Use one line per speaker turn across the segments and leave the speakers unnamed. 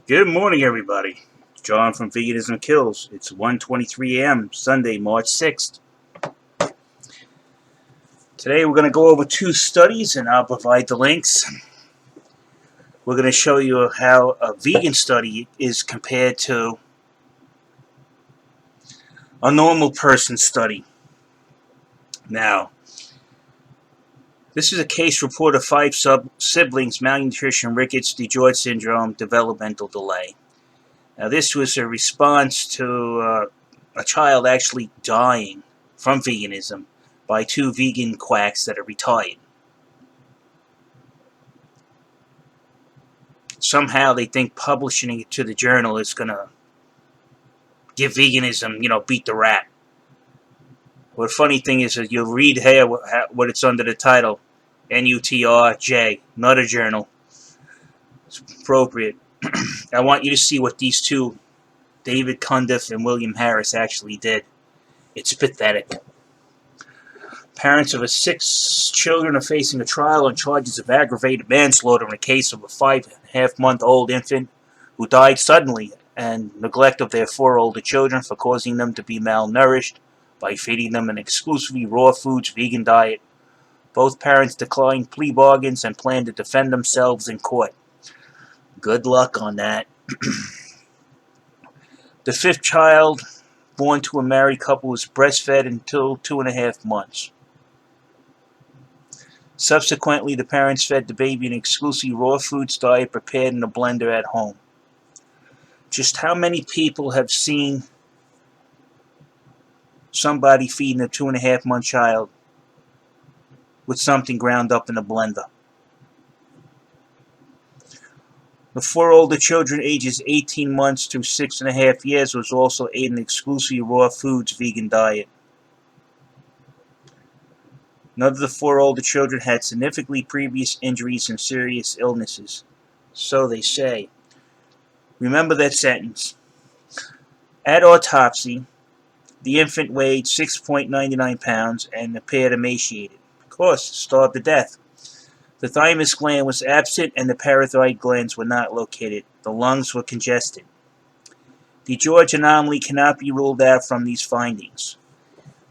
Good morning, everybody. John from Veganism KILLS. It's 1:23 a.m. Sunday, March 6th. Today we're going to go over two studies, and I'll provide the links. We're going to show you how a vegan study is compared to a normal person study. Now, this is a case report of 5 siblings: malnutrition, rickets, DiGeorge syndrome, developmental delay. Now, this was a response to a child actually dying from veganism by 2 vegan quacks that are retired. Somehow they think publishing it to the journal is going to give veganism, beat the rat. Well, the funny thing is that you'll read here what it's under the title, NUTRJ, not a journal. It's appropriate. I want you to see what these two, David Cundiff and William Harris, actually did. It's pathetic. Parents of 6 children are facing a trial on charges of aggravated manslaughter in a case of a 5.5-month-old infant who died suddenly and neglect of their 4 older children for causing them to be malnourished by feeding them an exclusively raw foods vegan diet. Both parents declined plea bargains and plan to defend themselves in court. Good luck on that. The 5th child, born to a married couple, was breastfed until 2.5 months. Subsequently, the parents fed the baby an exclusively raw foods diet prepared in a blender at home. Just how many people have seen somebody feeding a 2.5-month child with something ground up in a blender? The 4 older children, ages 18 months to 6.5 years, was also ate an exclusively raw foods vegan diet. None of the 4 older children had significantly previous injuries and serious illnesses. So they say. Remember that sentence. At autopsy, the infant weighed 6.99 pounds and appeared emaciated. Of course, starved to death. The thymus gland was absent and the parathyroid glands were not located. The lungs were congested. The DiGeorge anomaly cannot be ruled out from these findings.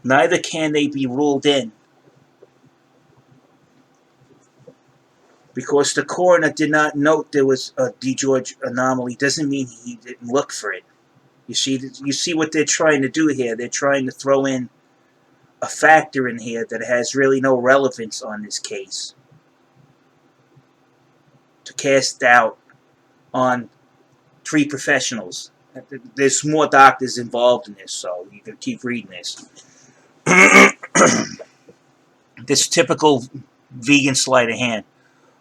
Neither can they be ruled in. Because the coroner did not note there was a DiGeorge anomaly doesn't mean he didn't look for it. You see what they're trying to do here. They're trying to throw in a factor in here that has really no relevance on this case, to cast doubt on 3 professionals. There's more doctors involved in this, so you can keep reading this. This typical vegan sleight of hand.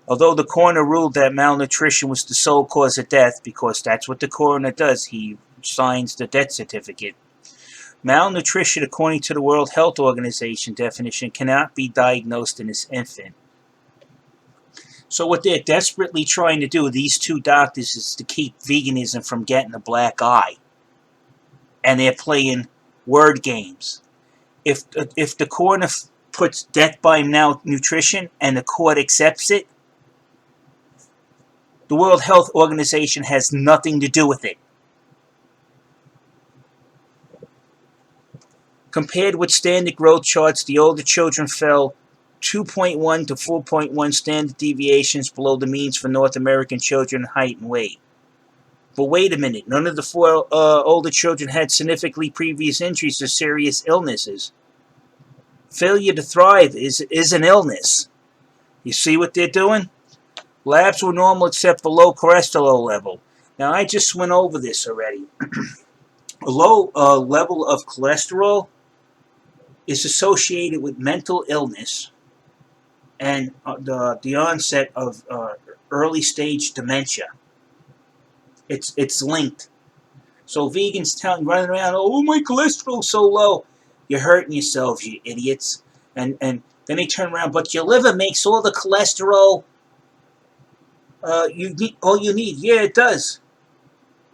Although the coroner ruled that malnutrition was the sole cause of death, because that's what the coroner does, he signs the death certificate. Malnutrition, according to the World Health Organization definition, cannot be diagnosed in this infant. So what they're desperately trying to do, these 2 doctors, is to keep veganism from getting a black eye. And they're playing word games. If the coroner puts death by malnutrition and the court accepts it, the World Health Organization has nothing to do with it. Compared with standard growth charts, the older children fell 2.1 to 4.1 standard deviations below the means for North American children in height and weight. But wait a minute, none of the 4 older children had significantly previous injuries or serious illnesses. Failure to thrive is an illness. You see what they're doing? Labs were normal except for low cholesterol level. Now, I just went over this already. A low level of cholesterol is associated with mental illness and the onset of early stage dementia. It's linked. So vegans running around, oh, my cholesterol's so low. You're hurting yourselves, you idiots. And then they turn around, but your liver makes all the cholesterol you need. Yeah, it does.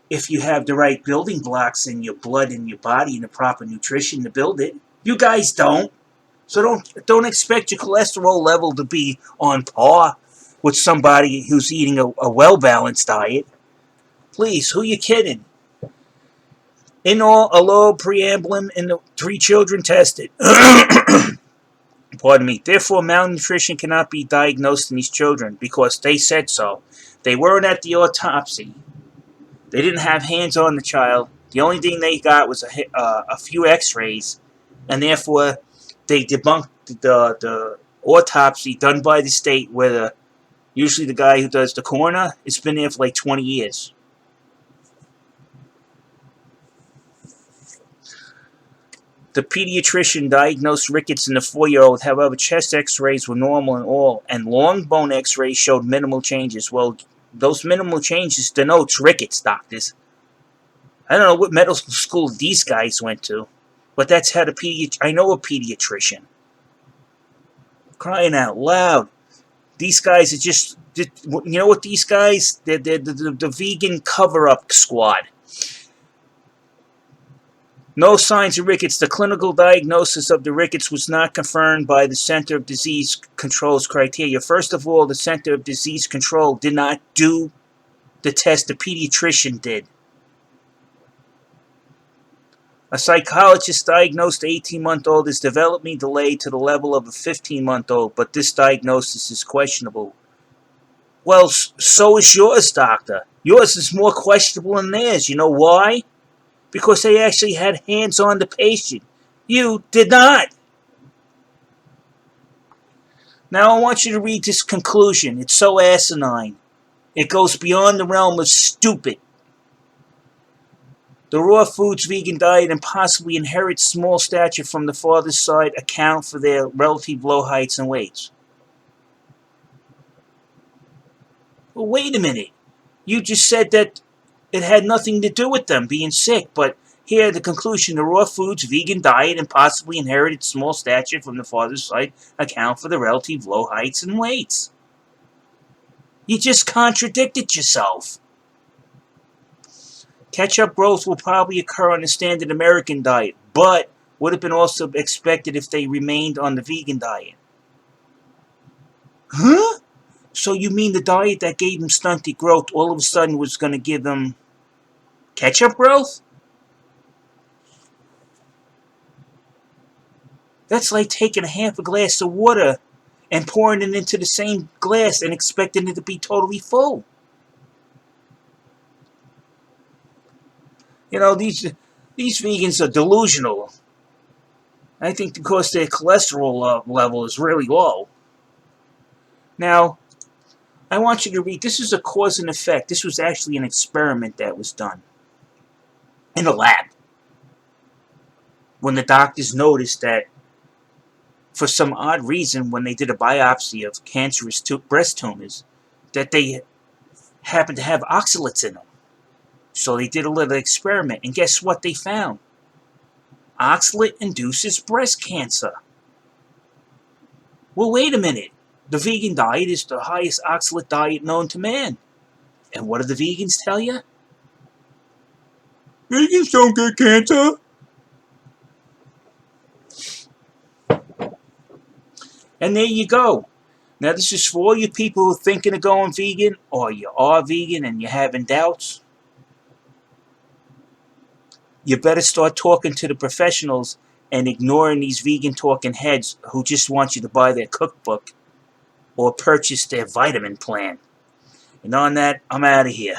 If you have the right building blocks in your blood and your body and the proper nutrition to build it. You guys don't. So don't expect your cholesterol level to be on par with somebody who's eating a well-balanced diet. Please, who you kidding? In all, a low preambulum in the 3 children tested. Pardon me. Therefore, malnutrition cannot be diagnosed in these children because they said so. They weren't at the autopsy. They didn't have hands on the child. The only thing they got was a few x-rays, and therefore they debunked the autopsy done by the state where usually the guy who does the coroner has been there for like 20 years. The pediatrician diagnosed rickets in the 4-year-old. However, chest x-rays were normal in all, and long bone x-rays showed minimal changes. Well, those minimal changes denotes rickets, doctors. I don't know what medical school these guys went to, but that's how I know a pediatrician. Crying out loud. These guys are just, you know what these guys, they're the vegan cover-up squad. No signs of rickets. The clinical diagnosis of the rickets was not confirmed by the Center of Disease Control's criteria. First of all, the Center of Disease Control did not do the test. The pediatrician did. A psychologist diagnosed the 18-month-old as development delayed to the level of a 15-month-old, but this diagnosis is questionable. Well, so is yours, doctor. Yours is more questionable than theirs. You know why? Because they actually had hands on the patient. You did not. Now I want you to read this conclusion. It's so asinine. It goes beyond the realm of stupid. The raw foods vegan diet and possibly inherit small stature from the father's side account for their relative low heights and weights. Well, wait a minute. You just said that it had nothing to do with them being sick, but here the conclusion: the raw foods vegan diet and possibly inherited small stature from the father's side account for the relative low heights and weights. You just contradicted yourself. Catch-up growth will probably occur on the standard American diet, but would have been also expected if they remained on the vegan diet. Huh? So you mean the diet that gave them stunted growth all of a sudden was going to give them ketchup growth? That's like taking half a glass of water and pouring it into the same glass and expecting it to be totally full. You know, these vegans are delusional. I think because their cholesterol level is really low. Now, I want you to read. This is a cause and effect. This was actually an experiment that was done in a lab. When the doctors noticed that, for some odd reason, when they did a biopsy of cancerous breast tumors, that they happened to have oxalates in them. So they did a little experiment, and guess what they found? Oxalate induces breast cancer. Well, wait a minute. The vegan diet is the highest oxalate diet known to man. And what do the vegans tell you? Vegans don't get cancer. And there you go. Now, this is for all you people who are thinking of going vegan, or you are vegan and you're having doubts. You better start talking to the professionals and ignoring these vegan talking heads who just want you to buy their cookbook or purchase their vitamin plan. And on that, I'm out of here.